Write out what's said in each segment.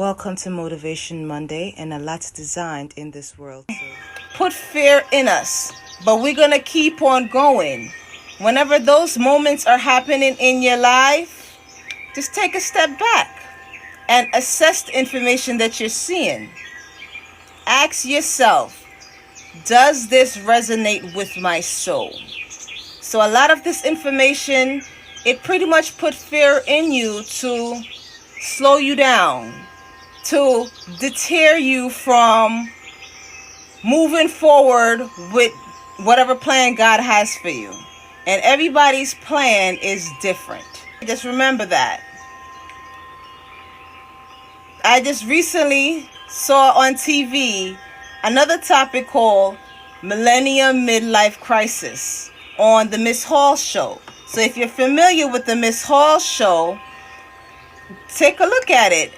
Welcome to Motivation Monday, and a lot's designed in this world. Put fear in us, but we're going to keep on going. Whenever those moments are happening in your life, just take a step back and assess the information that you're seeing. Ask yourself, does this resonate with my soul? So a lot of this information, it pretty much put fear in you to slow you down, to deter you from moving forward with whatever plan God has for you. And everybody's plan is different. Just remember that. I just recently saw on TV another topic called Millennium Midlife Crisis on the Miss Hall show. So if you're familiar with the Miss Hall show, take a look at it.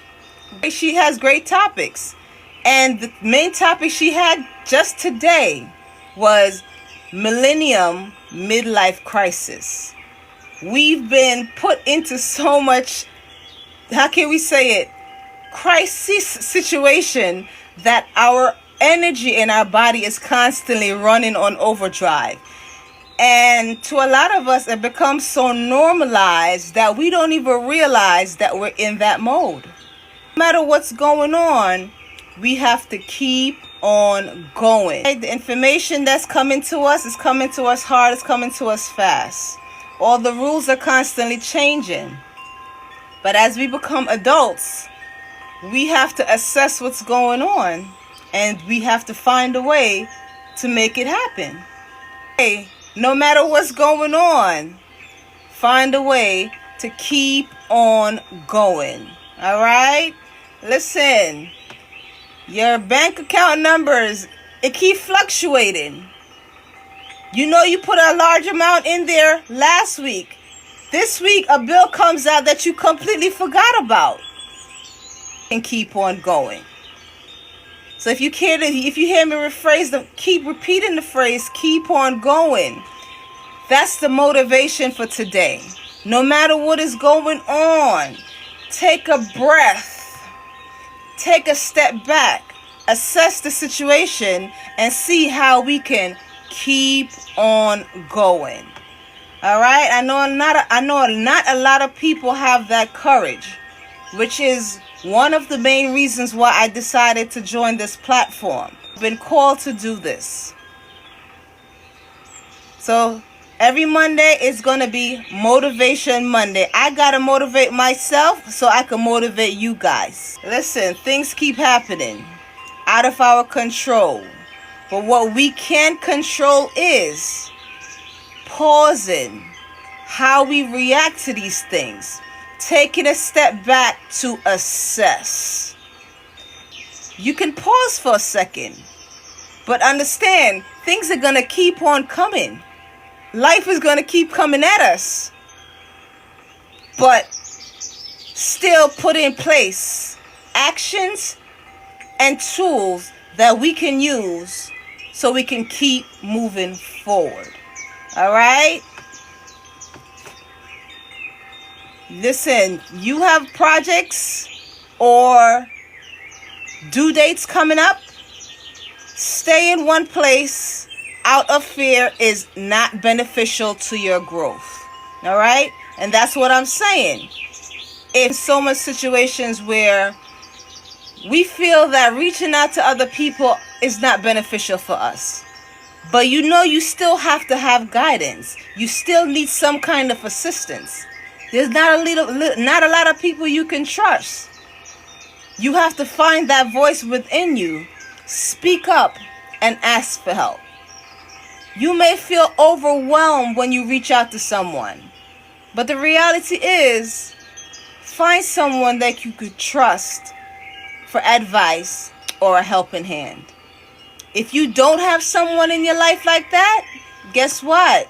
She has great topics. And the main topic she had just today was Millennium Midlife Crisis. We've been put into so much, how can we say it, crisis situation that our energy in our body is constantly running on overdrive. And to a lot of us, it becomes so normalized that we don't even realize that we're in that mode. No matter what's going on, we have to keep on going. The information that's coming to us is coming to us hard, it's coming to us fast. All the rules are constantly changing. But as we become adults, we have to assess what's going on, and we have to find a way to make it happen. Hey, no matter what's going on, find a way to keep on going. All right? Listen, your bank account numbers, it keeps fluctuating. You know you put a large amount in there last week. This week, a bill comes out that you completely forgot about. And keep on going. So if you hear me rephrase them, keep repeating the phrase, keep on going. That's the motivation for today. No matter what is going on, take a breath. Take a step back, assess the situation, and see how we can keep on going. All right? I know not a lot of people have that courage, which is one of the main reasons why I decided to join this platform. I've been called to do this. So every Monday is going to be Motivation Monday. I got to motivate myself so I can motivate you guys. Listen, things keep happening out of our control. But what we can control is pausing how we react to these things. Taking a step back to assess. You can pause for a second, but understand things are going to keep on coming. Life is going to keep coming at us, but still put in place actions and tools that we can use so we can keep moving forward. All right? Listen, you have projects or due dates coming up. Stay in one place out of fear is not beneficial to your growth. All right? And that's what I'm saying. In so much situations where we feel that reaching out to other people is not beneficial for us. But you know you still have to have guidance. You still need some kind of assistance. There's not a lot of people you can trust. You have to find that voice within you. Speak up and ask for help. You may feel overwhelmed when you reach out to someone. But the reality is, find someone that you could trust for advice or a helping hand. If you don't have someone in your life like that, guess what?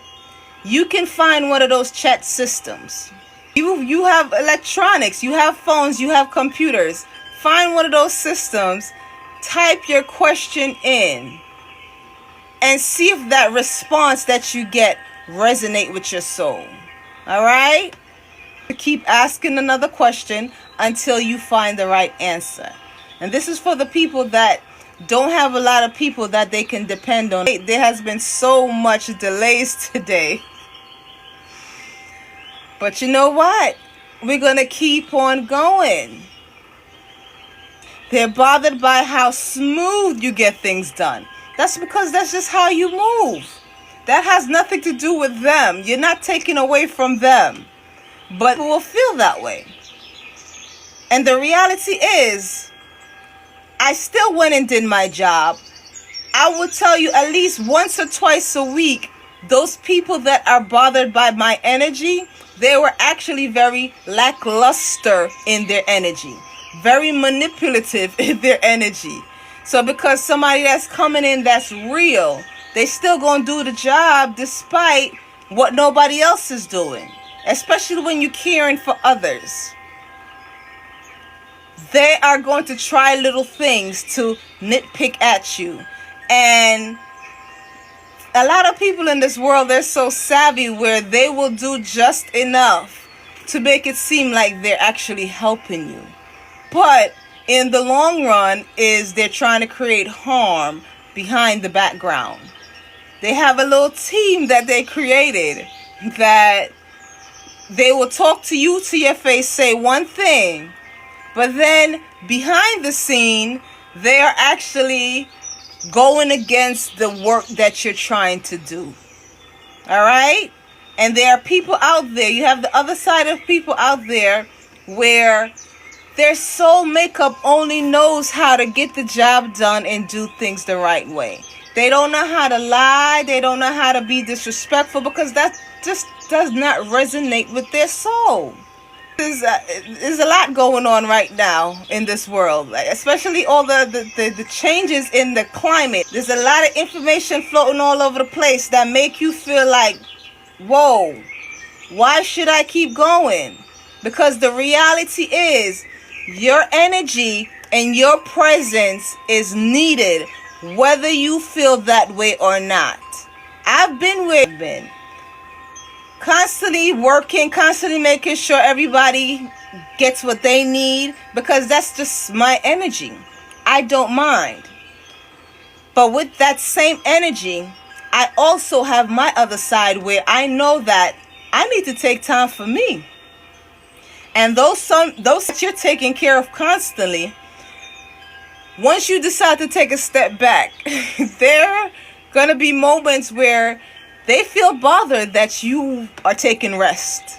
You can find one of those chat systems. You have electronics, you have phones, you have computers. Find one of those systems, type your question in, and see if that response that you get resonate with your soul. All right? Keep asking another question until you find the right answer. And this is for the people that don't have a lot of people that they can depend on. There has been so much delays today. But you know what? We're going to keep on going. They're bothered by how smooth you get things done. That's because that's just how you move. That has nothing to do with them. You're not taking away from them. But we will feel that way. And the reality is, I still went and did my job. I will tell you at least once or twice a week, those people that are bothered by my energy, they were actually very lackluster in their energy. Very manipulative in their energy. So because somebody that's coming in that's real, they still gonna do the job despite what nobody else is doing. Especially when you're caring for others. They are going to try little things to nitpick at you. And a lot of people in this world, they're so savvy where they will do just enough to make it seem like they're actually helping you. But in the long run is they're trying to create harm behind the background. They have a little team that they created that they will talk to you to your face, say one thing, but then behind the scene, they are actually going against the work that you're trying to do. All right? And there are people out there, you have the other side of people out there where their soul makeup only knows how to get the job done and do things the right way. They don't know how to lie. They don't know how to be disrespectful because that just does not resonate with their soul. There's a lot going on right now in this world, especially all the changes in the climate. There's a lot of information floating all over the place that make you feel like, whoa, why should I keep going? Because the reality is your energy and your presence is needed whether you feel that way or not. I've been where I've been. Constantly working, constantly making sure everybody gets what they need because that's just my energy. I don't mind. But with that same energy, I also have my other side where I know that I need to take time for me. And those that you're taking care of constantly, once you decide to take a step back, there are going to be moments where they feel bothered that you are taking rest.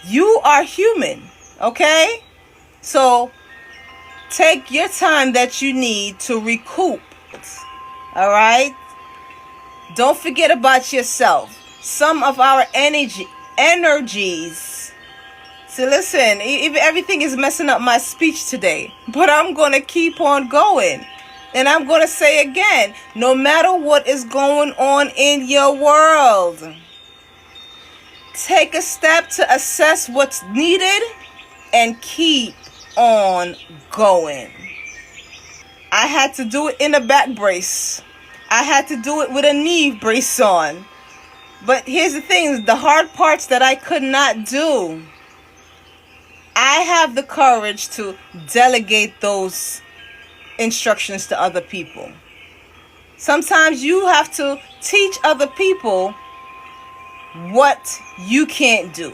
You are human, okay? So take your time that you need to recoup, all right? Don't forget about yourself. Some of our energies. So listen, even everything is messing up my speech today, but I'm going to keep on going. And I'm going to say again, no matter what is going on in your world, take a step to assess what's needed and keep on going. I had to do it in a back brace. I had to do it with a knee brace on. But here's the thing, the hard parts that I could not do, I have the courage to delegate those instructions to other people. Sometimes you have to teach other people what you can't do.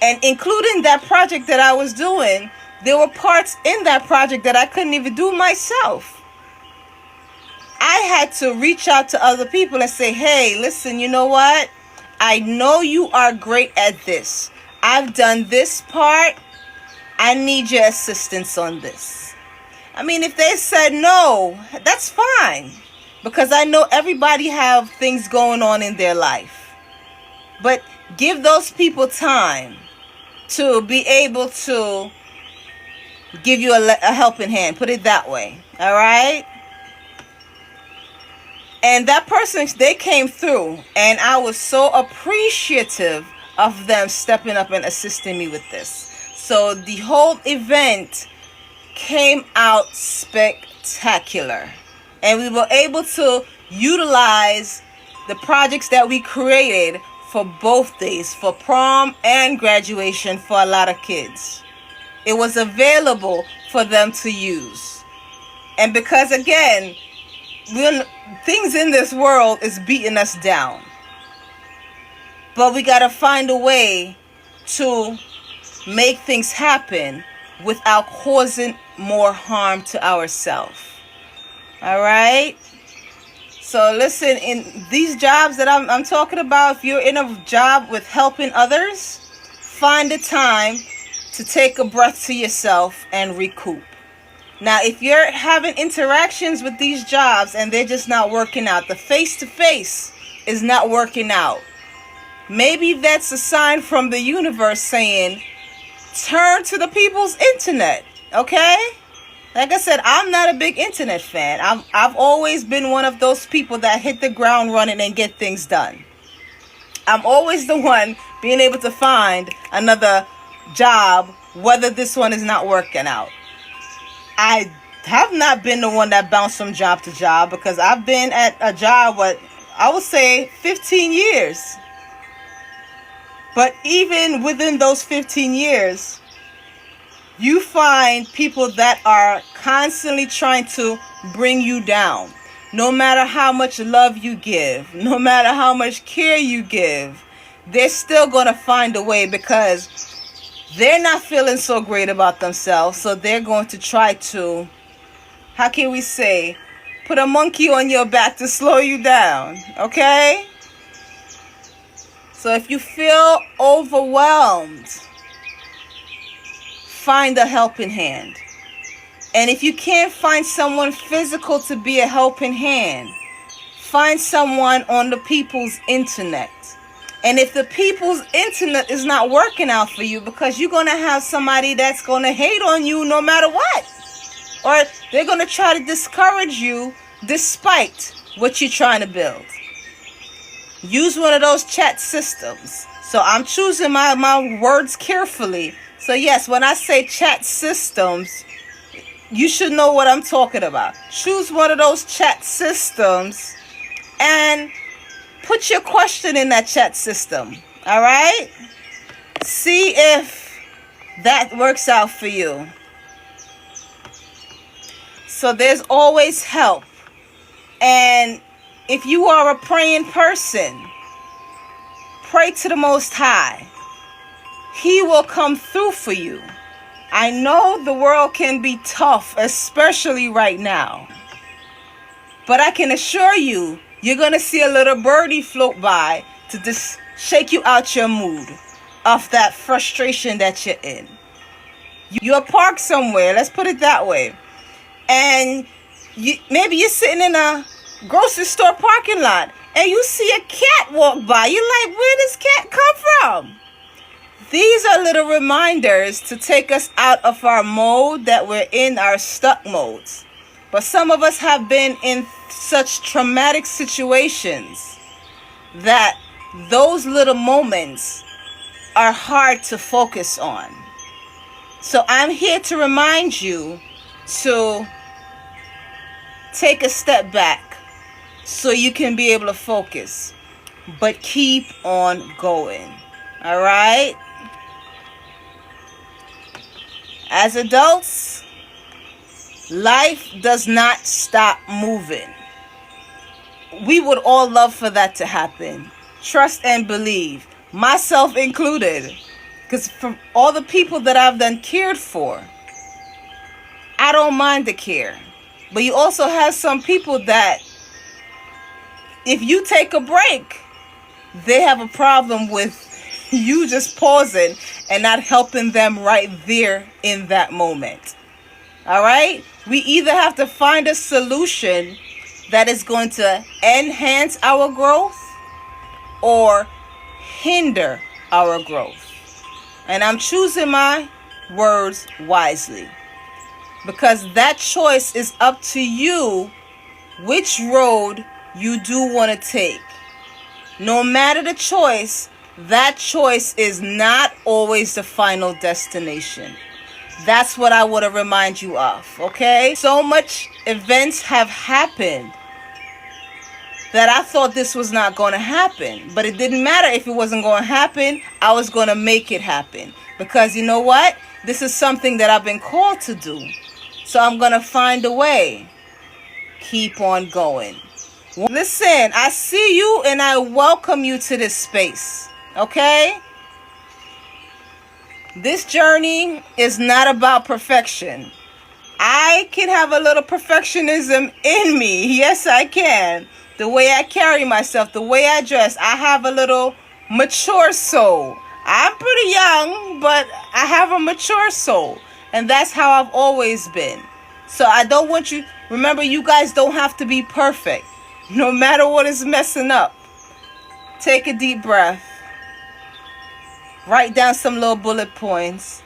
And including that project that I was doing, there were parts in that project that I couldn't even do myself. I had to reach out to other people and say, hey, listen, you know what? I know you are great at this. I've done this part. I need your assistance on this. I mean, if they said no, that's fine. Because I know everybody have things going on in their life. But give those people time to be able to give you a helping hand. Put it that way. All right? And that person, they came through. And I was so appreciative of them stepping up and assisting me with this. So the whole event came out spectacular. And we were able to utilize the projects that we created for both days, for prom and graduation for a lot of kids. It was available for them to use. And because, again, things in this world is beating us down. But we got to find a way to make things happen without causing more harm to ourselves. All right? So listen, in these jobs that I'm talking about, if you're in a job with helping others, find the time to take a breath to yourself and recoup. Now, if you're having interactions with these jobs and they're just not working out, the face-to-face is not working out, maybe that's a sign from the universe saying, turn to the people's internet, okay? Like I said, I'm not a big internet fan. I've always been one of those people that hit the ground running and get things done. I'm always the one being able to find another job, whether this one is not working out. I have not been the one that bounced from job to job, because I've been at a job, I would say 15 years. But even within those 15 years, you find people that are constantly trying to bring you down. No matter how much love you give, no matter how much care you give, they're still going to find a way, because they're not feeling so great about themselves. So they're going to try to, how can we say, put a monkey on your back to slow you down, okay? So if you feel overwhelmed, find a helping hand. And if you can't find someone physical to be a helping hand, find someone on the people's internet. And if the people's internet is not working out for you, because you're going to have somebody that's going to hate on you no matter what. Or they're going to try to discourage you despite what you're trying to build. Use one of those chat systems. So I'm choosing my words carefully. So yes, when I say chat systems, you should know what I'm talking about. Choose one of those chat systems and put your question in that chat system. All right? See if that works out for you. So there's always help. And if you are a praying person, pray to the Most High. He will come through for you. I know the world can be tough, especially right now. But I can assure you, you're going to see a little birdie float by to just shake you out your mood of that frustration that you're in. You're parked somewhere, let's put it that way. And maybe you're sitting in a grocery store parking lot and you see a cat walk by. You're like, where does cat come from? These are little reminders to take us out of our mode that we're in, our stuck modes. But some of us have been in such traumatic situations that those little moments are hard to focus on. So I'm here to remind you to take a step back so you can be able to focus, but keep on going. All right? As adults, life does not stop moving. We would all love for that to happen. Trust and believe, myself included. Because from all the people that I've done cared for, I don't mind the care. But you also have some people that, if you take a break, they have a problem with you just pausing and not helping them right there in that moment. All right? We either have to find a solution that is going to enhance our growth or hinder our growth. And I'm choosing my words wisely, because that choice is up to you, which road you do want to take. No matter the choice, that choice is not always the final destination. That's what I want to remind you of, okay? So much events have happened that I thought this was not going to happen. But it didn't matter if it wasn't going to happen. I was going to make it happen. Because you know what? This is something that I've been called to do. So I'm going to find a way. Keep on going. Listen, I see you and I welcome you to this space. Okay? This journey is not about perfection. I can have a little perfectionism in me. Yes, I can. The way I carry myself, the way I dress, I have a little mature soul. I'm pretty young, but I have a mature soul. And that's how I've always been. So I don't want you, remember, you guys don't have to be perfect. No matter what is messing up. Take a deep breath. Write down some little bullet points.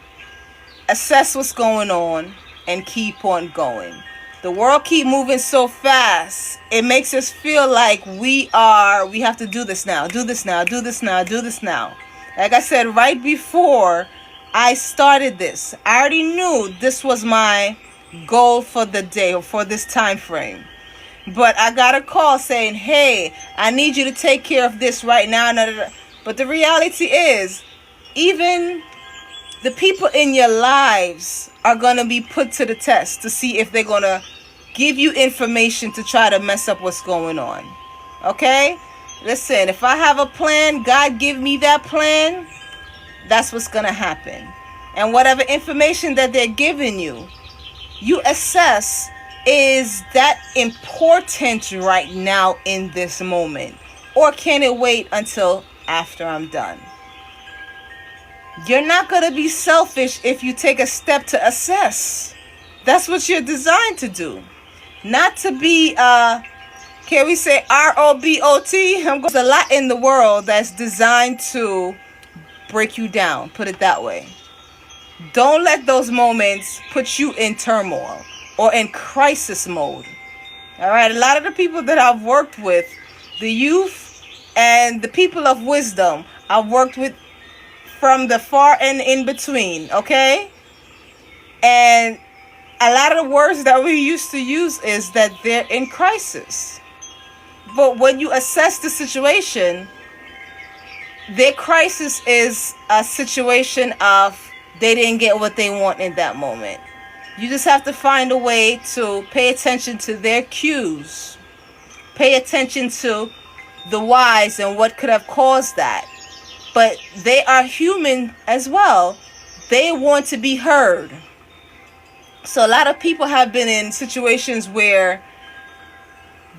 Assess what's going on and keep on going. The world keep moving so fast. It makes us feel like we have to do this now, do this now, do this now, do this now. Like I said, right before I started this, I already knew this was my goal for the day or for this time frame. But I got a call saying, hey, I need you to take care of this right now. But the reality is, even the people in your lives are going to be put to the test to see if they're going to give you information to try to mess up what's going on. Okay? Listen, if I have a plan, God give me that plan, that's what's going to happen. And whatever information that they're giving you, you assess, is that important right now in this moment? Or can it wait until after I'm done? You're not going to be selfish if you take a step to assess. That's what you're designed to do. Not to be, can we say robot? There's a lot in the world that's designed to break you down, put it that way. Don't let those moments put you in turmoil or in crisis mode. All right, a lot of the people that I've worked with, the youth and the people of wisdom, I've worked with from the far and in between, okay? And a lot of the words that we used to use is that they're in crisis. But when you assess the situation, their crisis is a situation of they didn't get what they want in that moment. You just have to find a way to pay attention to their cues. Pay attention to the whys and what could have caused that. But they are human as well. They want to be heard. So a lot of people have been in situations where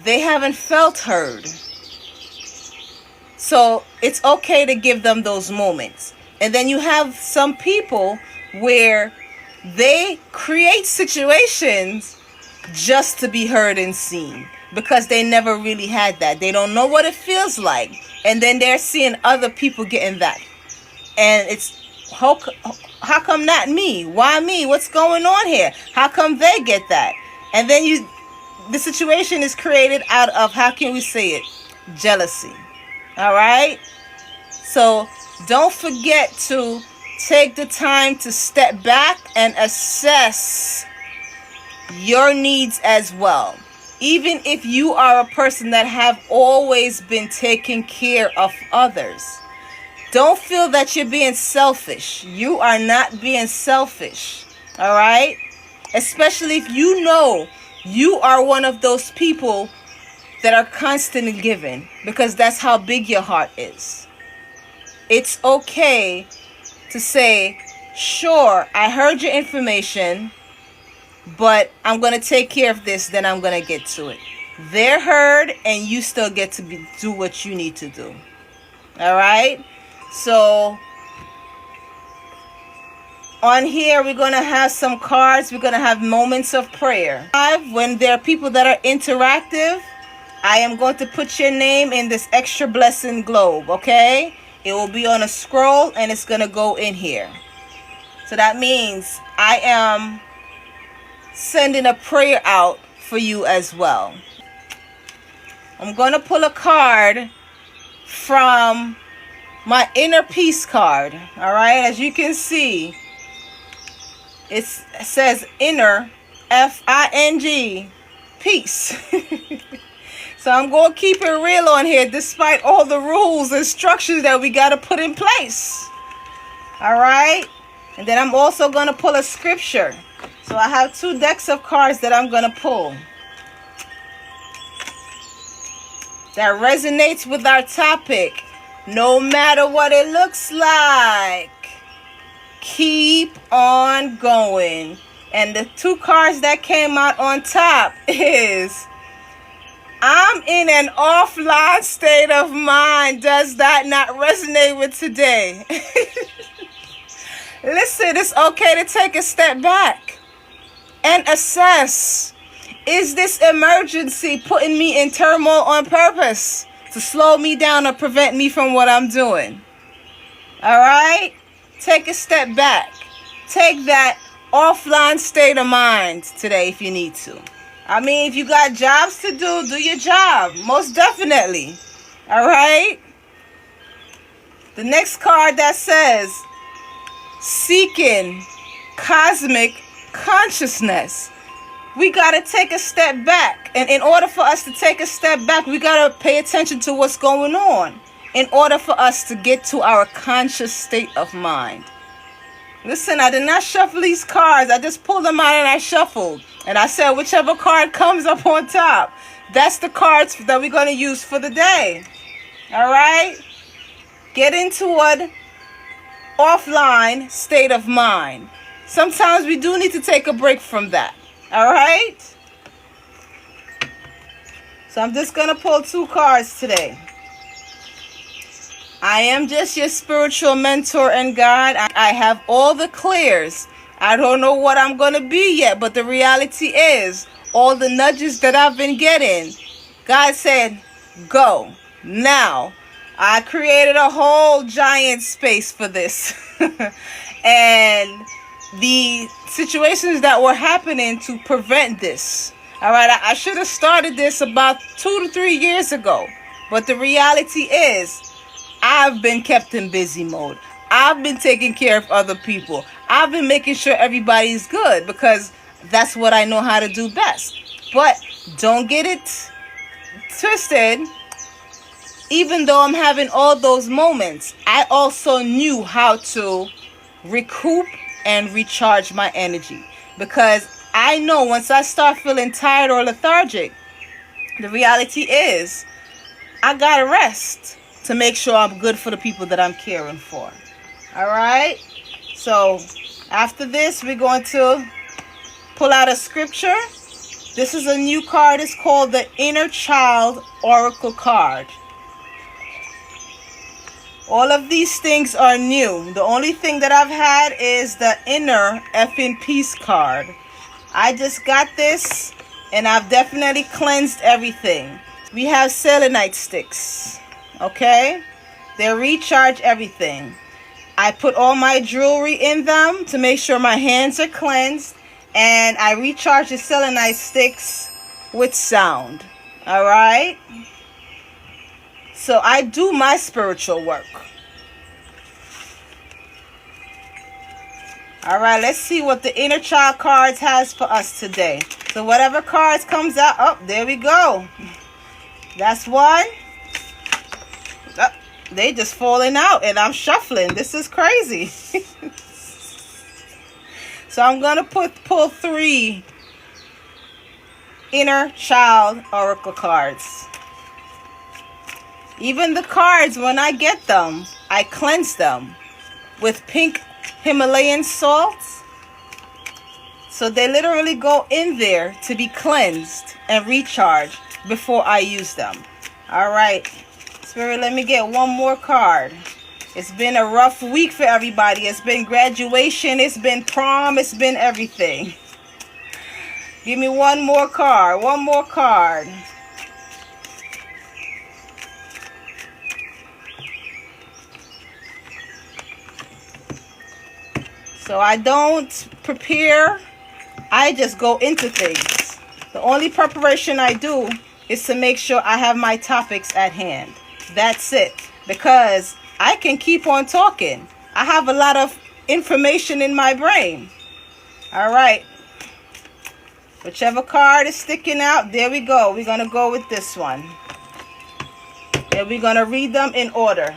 they haven't felt heard. So it's okay to give them those moments. And then you have some people where they create situations just to be heard and seen because they never really had that. They don't know what it feels like. And then they're seeing other people getting that. And it's, how come not me? Why me? What's going on here? How come they get that? And then the situation is created out of, how can we say it? Jealousy. All right? So don't forget to take the time to step back and assess your needs as well. Even if you are a person that have always been taking care of others, don't feel that you're being selfish. You are not being selfish. All right? Especially if you know you are one of those people that are constantly giving, because that's how big your heart is. It's okay to say, sure, I heard your information, but I'm going to take care of this, then I'm going to get to it. They're heard, and you still get to do what you need to do. All right? So, on here, we're going to have some cards. We're going to have moments of prayer. When there are people that are interactive, I am going to put your name in this extra blessing globe, okay? It will be on a scroll, and it's going to go in here. So that means I am sending a prayer out for you as well. I'm going to pull a card from my inner peace card. All right, as you can see, it says inner, F-I-N-G, peace. So I'm going to keep it real on here despite all the rules and structures that we got to put in place. All right? And then I'm also going to pull a scripture. So I have 2 decks of cards that I'm going to pull that resonates with our topic. No matter what it looks like, keep on going. And the 2 cards that came out on top is, I'm in an offline state of mind. Does that not resonate with today? Listen, it's okay to take a step back and assess. Is this emergency putting me in turmoil on purpose to slow me down or prevent me from what I'm doing? All right? Take a step back. Take that offline state of mind today if you need to. I mean, if you got jobs to do your job. Most definitely. All right? The next card that says, seeking cosmic consciousness. We got to take a step back. And in order for us to take a step back, we got to pay attention to what's going on in order for us to get to our conscious state of mind. Listen, I did not shuffle these cards. I just pulled them out and I shuffled. And I said, whichever card comes up on top, that's the cards that we're going to use for the day. All right? Get into an offline state of mind. Sometimes we do need to take a break from that. All right? So I'm just going to pull 2 cards today. I am just your spiritual mentor and guide. I have all the clears. I don't know what I'm going to be yet, but the reality is, all the nudges that I've been getting, God said, go now. I created a whole giant space for this. And the situations that were happening to prevent this. All right, I should have started this about 2 to 3 years ago. But the reality is, I've been kept in busy mode. I've been taking care of other people. I've been making sure everybody's good because that's what I know how to do best. But don't get it twisted. Even though I'm having all those moments, I also knew how to recoup and recharge my energy. Because I know once I start feeling tired or lethargic, the reality is I gotta rest to make sure I'm good for the people that I'm caring for. All right? So after this, we're going to pull out a scripture. This is a new card. It's called the Inner Child Oracle card. All of these things are new. The only thing that I've had is the Inner Effing Peace card. I just got this and I've definitely cleansed everything. We have selenite sticks. Okay? They recharge everything. I put all my jewelry in them to make sure my hands are cleansed. And I recharge the selenite sticks with sound. Alright? So I do my spiritual work. Alright, let's see what the Inner Child cards has for us today. So whatever cards comes out, oh, there we go. That's one. Oh, they just falling out and I'm shuffling. This is crazy. So I'm going to pull 3 Inner Child Oracle cards. Even the cards, when I get them, I cleanse them with pink Himalayan salts. So they literally go in there to be cleansed and recharged before I use them. All right, Spirit, let me get one more card. It's been a rough week for everybody. It's been graduation. It's been prom. It's been everything. Give me one more card. One more card. So I don't prepare. I just go into things. The only preparation I do is to make sure I have my topics at hand. That's it. Because I can keep on talking. I have a lot of information in my brain. All right. Whichever card is sticking out, there we go. We're going to go with this one. And we're going to read them in order.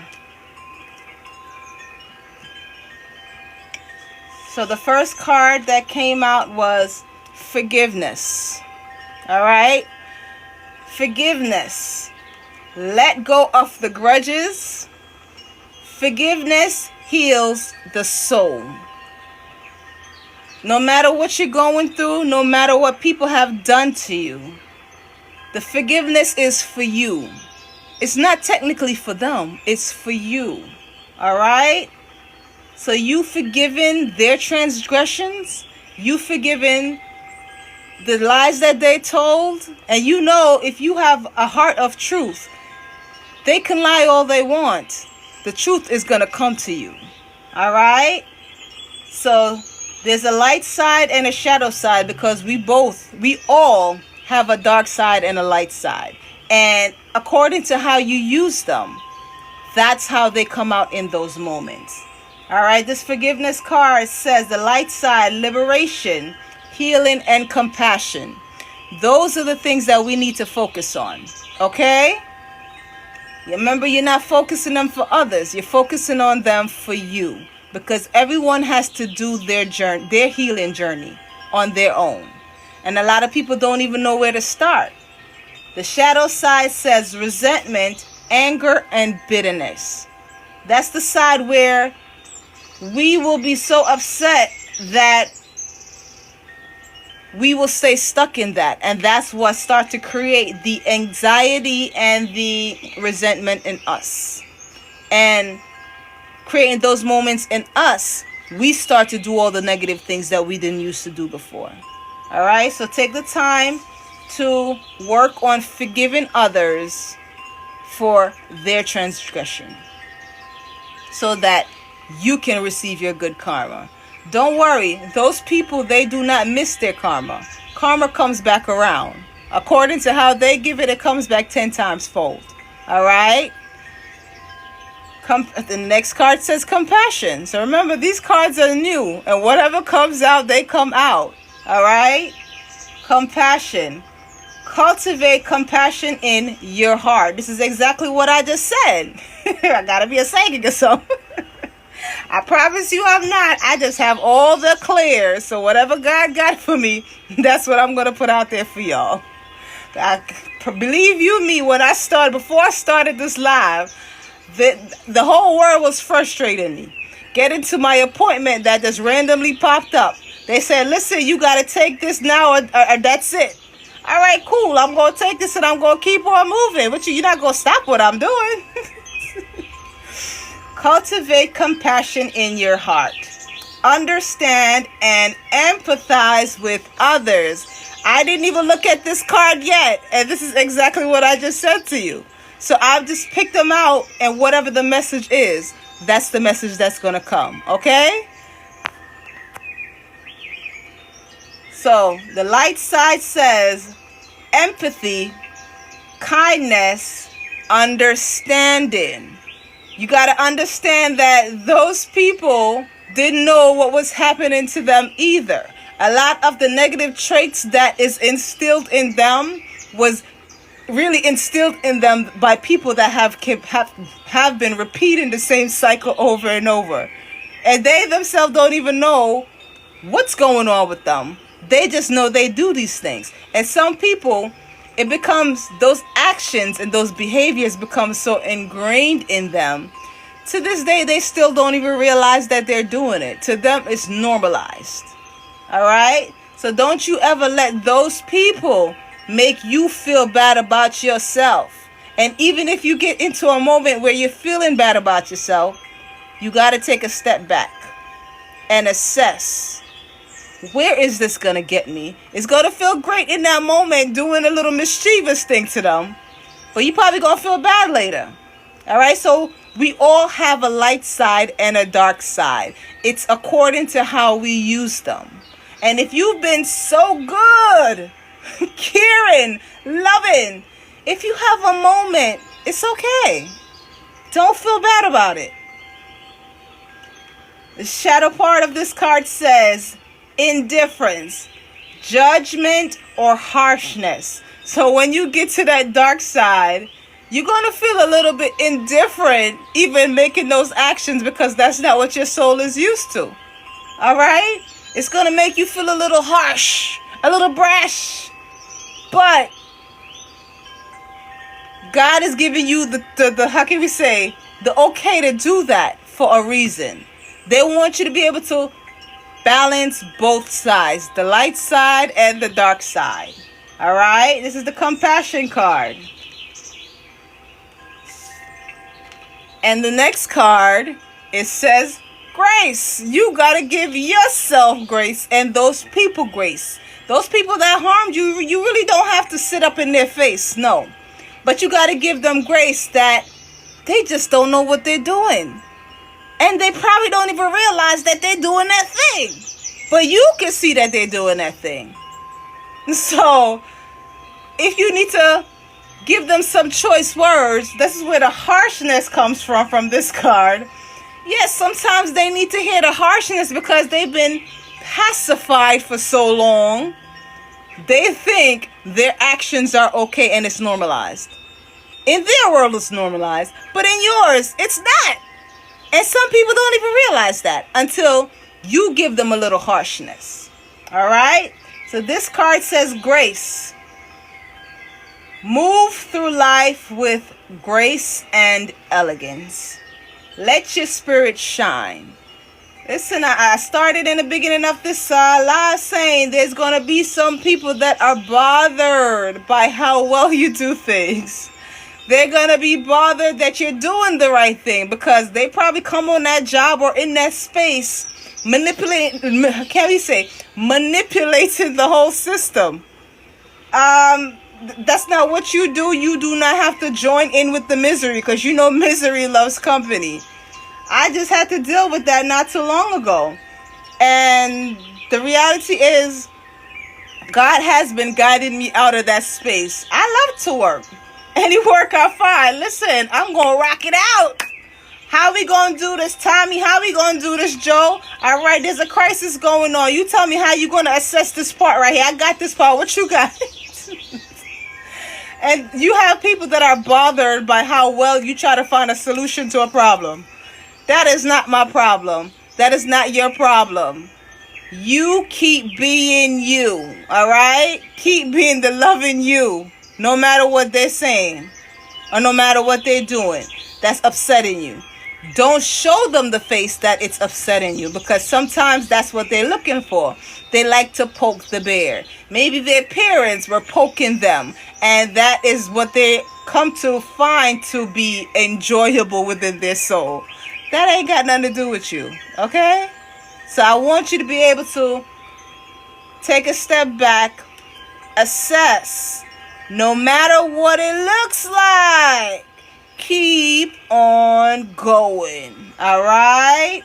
So the first card that came out was forgiveness. All right? Forgiveness. Let go of the grudges. Forgiveness heals the soul. No matter what you're going through, no matter what people have done to you, the forgiveness is for you. It's not technically for them. It's for you. All right? So you forgiven their transgressions. You forgiven the lies that they told. And you know, if you have a heart of truth, they can lie all they want. The truth is going to come to you. All right? So there's a light side and a shadow side, because we all have a dark side and a light side. And according to how you use them, that's how they come out in those moments. All right, this forgiveness card says the light side, liberation, healing, and compassion. Those are the things that we need to focus on. Okay? Remember, you're not focusing them for others. You're focusing on them for you. Because everyone has to do their journey, their healing journey on their own. And a lot of people don't even know where to start. The shadow side says resentment, anger, and bitterness. That's the side where we will be so upset that we will stay stuck in that. And that's what starts to create the anxiety and the resentment in us. And creating those moments in us, we start to do all the negative things that we didn't used to do before. All right, so take the time to work on forgiving others for their transgression so that you can receive your good karma. Don't worry, those people, they do not miss their karma. Karma comes back around. According to how they give it, it comes back 10 times fold. All right? The next card says compassion. So remember, these cards are new, and whatever comes out, they come out. All right? Compassion. Cultivate compassion in your heart. This is exactly what I just said. I gotta be a psychic or something. I promise you I'm not. I just have all the clears. So whatever God got for me, that's what I'm gonna put out there for y'all. Believe you me, before I started this live, the whole world was frustrating me. Getting to my appointment that just randomly popped up. They said, listen, you got to take this now or that's it. All right, cool. I'm going to take this and I'm going to keep on moving. But you're not going to stop what I'm doing. Cultivate compassion in your heart. Understand and empathize with others. I didn't even look at this card yet. And this is exactly what I just said to you. So I've just picked them out, and whatever the message is, that's the message that's going to come. Okay? So the light side says empathy, kindness, understanding. You got to understand that those people didn't know what was happening to them either. A lot of the negative traits that is instilled in them was really instilled in them by people that have been repeating the same cycle over and over. And they themselves don't even know what's going on with them. They just know they do these things. And some people, it becomes, those actions and those behaviors become so ingrained in them. To this day, they still don't even realize that they're doing it. To them, it's normalized. All right? So don't you ever let those people make you feel bad about yourself. And even if you get into a moment where you're feeling bad about yourself, you got to take a step back and assess, where is this going to get me? It's going to feel great in that moment doing a little mischievous thing to them, but you're probably going to feel bad later. All right, so we all have a light side and a dark side. It's according to how we use them. And if you've been so good, caring, loving, if you have a moment, it's okay. Don't feel bad about it. The shadow part of this card says indifference. judgment, or harshness. So when you get to that dark side, you're going to feel a little bit indifferent even making those actions, because that's not what your soul is used to. All right? It's going to make you feel a little harsh, a little brash. But God is giving you the how can we say, the okay to do that for a reason. They want you to be able to balance both sides, the light side and the dark side. All right? This is the compassion card. And the next card, it says grace. You got to give yourself grace and those people grace. Those people that harmed you, you really don't have to sit up in their face. No. But you got to give them grace that they just don't know what they're doing. And they probably don't even realize that they're doing that thing. But you can see that they're doing that thing. So, if you need to give them some choice words, this is where the harshness comes from this card. Yes, sometimes they need to hear the harshness because they've been pacified for so long. They think their actions are okay and it's normalized. In their world, it's normalized. But in yours, it's not. And some people don't even realize that until you give them a little harshness. All right? So this card says grace. Move through life with grace and elegance. Let your spirit shine. Listen, I started in the beginning of this live saying there's going to be some people that are bothered by how well you do things. They're going to be bothered that you're doing the right thing because they probably come on that job or in that space manipulating the whole system. That's not what you do. You do not have to join in with the misery because you know misery loves company. I just had to deal with that not too long ago. And the reality is God has been guiding me out of that space. I love to work. Any work I find, listen, I'm going to rock it out. How we going to do this, Tommy? How we going to do this, Joe? All right, there's a crisis going on. You tell me how you going to assess this part right here. I got this part. What you got? And you have people that are bothered by how well you try to find a solution to a problem. That is not my problem. That is not your problem. You keep being you, all right? Keep being the loving you, no matter what they're saying or no matter what they're doing that's upsetting you. Don't show them the face that it's upsetting you because sometimes that's what they're looking for. They like to poke the bear. Maybe their parents were poking them, and that is what they come to find to be enjoyable within their soul. That ain't got nothing to do with you, okay? So I want you to be able to take a step back, assess, no matter what it looks like. Keep on going. All right?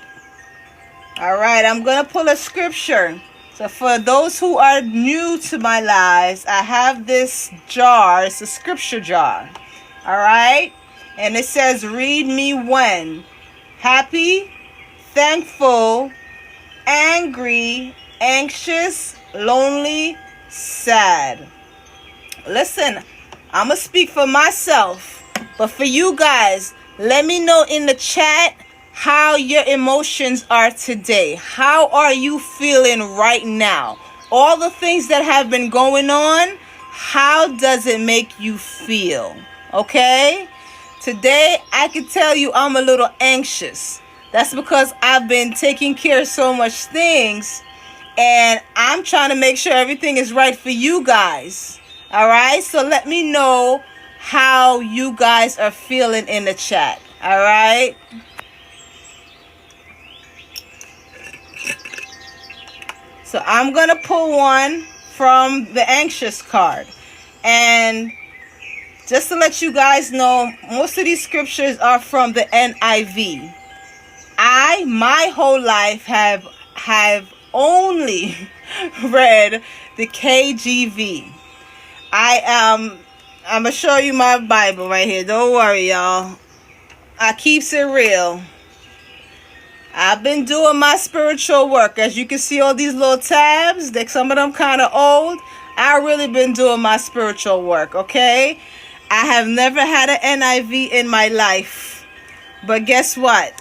All right, I'm going to pull a scripture. So for those who are new to my lives, I have this jar. It's a scripture jar. All right? And it says, read me when happy, thankful, angry, anxious, lonely, sad. Listen, I'm going to speak for myself. But for you guys, let me know in the chat how your emotions are today. How are you feeling right now? All the things that have been going on, how does it make you feel? Okay? Today, I can tell you I'm a little anxious. That's because I've been taking care of so much things, and I'm trying to make sure everything is right for you guys. All right? So let me know how you guys are feeling in the chat. All right? So I'm going to pull one from the anxious card. And just to let you guys know, most of these scriptures are from the NIV. My whole life have only read the KJV. I'm going to show you my Bible right here. Don't worry, y'all. I keeps it real. I've been doing my spiritual work. As you can see, all these little tabs, some of them kind of old. I really been doing my spiritual work, okay? I have never had an NIV in my life. But guess what?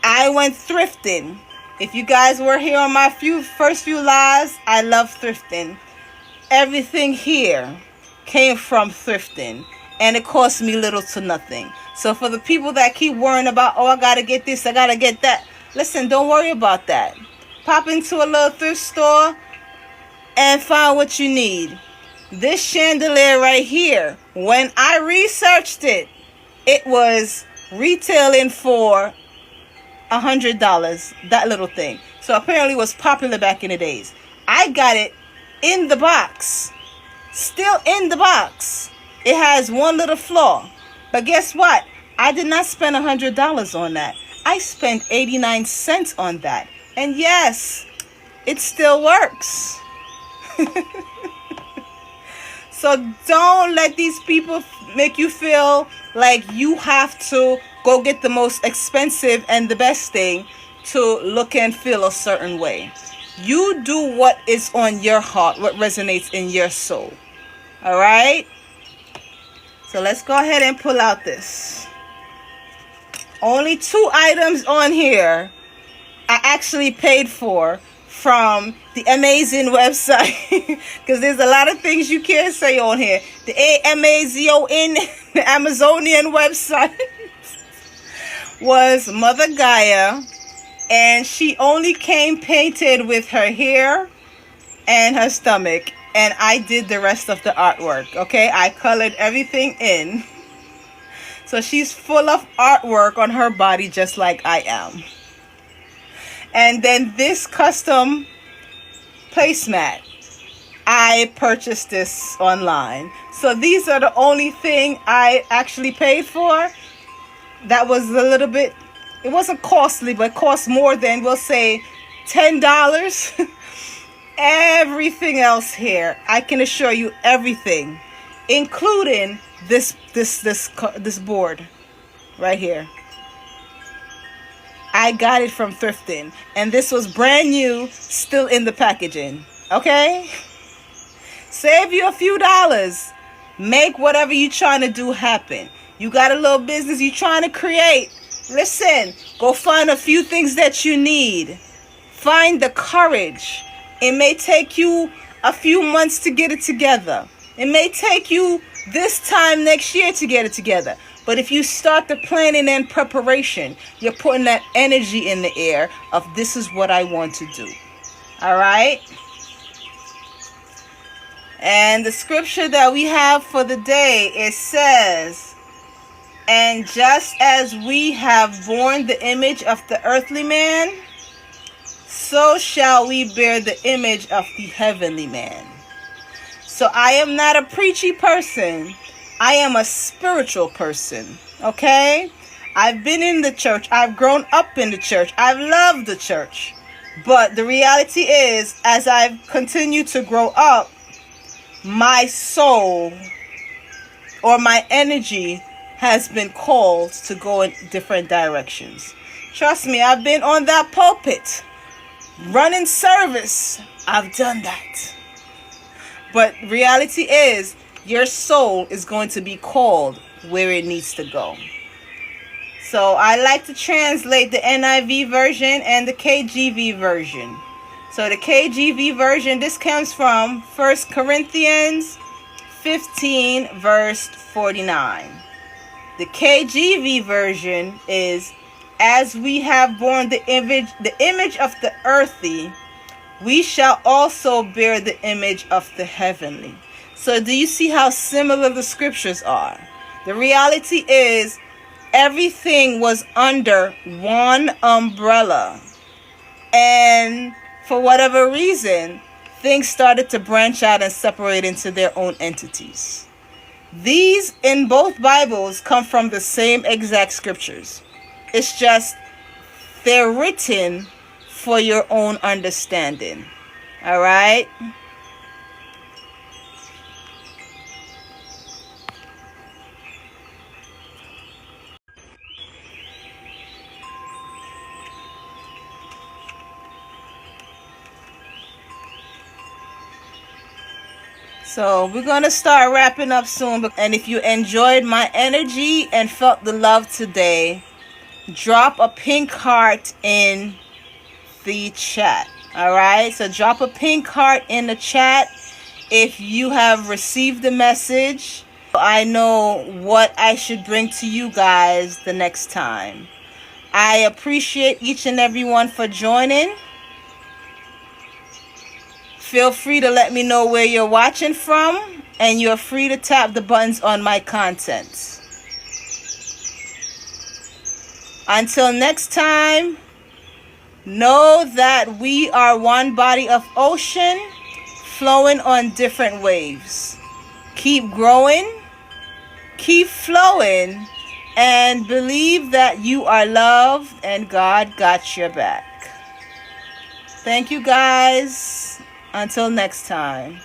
I went thrifting. If you guys were here on my first few lives, I love thrifting. Everything here came from thrifting, and it cost me little to nothing. So for the people that keep worrying about, oh, I gotta get this, I gotta get that, listen, don't worry about that. Pop into a little thrift store and find what you need. This chandelier right here, when I researched it, it was retailing for $100, that little thing. So apparently it was popular back in the days. I got it in the box. Still in the box. It has one little flaw. But guess what? I did not spend $100 on that. I spent 89 cents on that. And yes, it still works. So don't let these people make you feel like you have to go get the most expensive and the best thing to look and feel a certain way. You do what is on your heart, what resonates in your soul. All right? So let's go ahead and pull out this. Only 2 items on here I actually paid for from the amazing website, because there's a lot of things you can't say on here. The Amazon, the Amazonian website, was Mother Gaia, and she only came painted with her hair and her stomach, and I did the rest of the artwork. Okay, I colored everything in, so she's full of artwork on her body just like I am. And then this custom placemat, I purchased this online. So these are the only thing I actually paid for. That was a little bit, it wasn't costly, but it cost more than, we'll say, $10. Everything else here, I can assure you, everything, including this board right here, I got it from thrifting, and this was brand new, still in the packaging. Okay? Save you a few dollars. Make whatever you're trying to do happen. You got a little business you're trying to create. Listen, go find a few things that you need. Find the courage. It may take you a few months to get it together. It may take you this time next year to get it together. But if you start the planning and preparation, you're putting that energy in the air of this is what I want to do. All right? And the scripture that we have for the day, it says, and just as we have borne the image of the earthly man, so shall we bear the image of the heavenly man. So I am not a preachy person. I am a spiritual person, okay? I've been in the church. I've grown up in the church. I've loved the church. But the reality is, as I've continued to grow up, my soul or my energy has been called to go in different directions. Trust me, I've been on that pulpit, running service. I've done that. But reality is, your soul is going to be called where it needs to go. So I like to translate the NIV version and the KJV version. So the KJV version, this comes from 1 Corinthians 15 verse 49. The KJV version is, as we have borne the image of the earthly, we shall also bear the image of the heavenly. So do you see how similar the scriptures are? The reality is, everything was under one umbrella. And for whatever reason, things started to branch out and separate into their own entities. These, in both Bibles, come from the same exact scriptures. It's just they're written for your own understanding. All right? So we're going to start wrapping up soon. And if you enjoyed my energy and felt the love today, drop a pink heart in the chat. All right, so drop a pink heart in the chat if you have received the message. I know what I should bring to you guys the next time. I appreciate each and every one for joining. Feel free to let me know where you're watching from, and you're free to tap the buttons on my content. Until next time, know that we are one body of ocean flowing on different waves. Keep growing, keep flowing, and believe that you are loved and God got your back. Thank you guys. Until next time.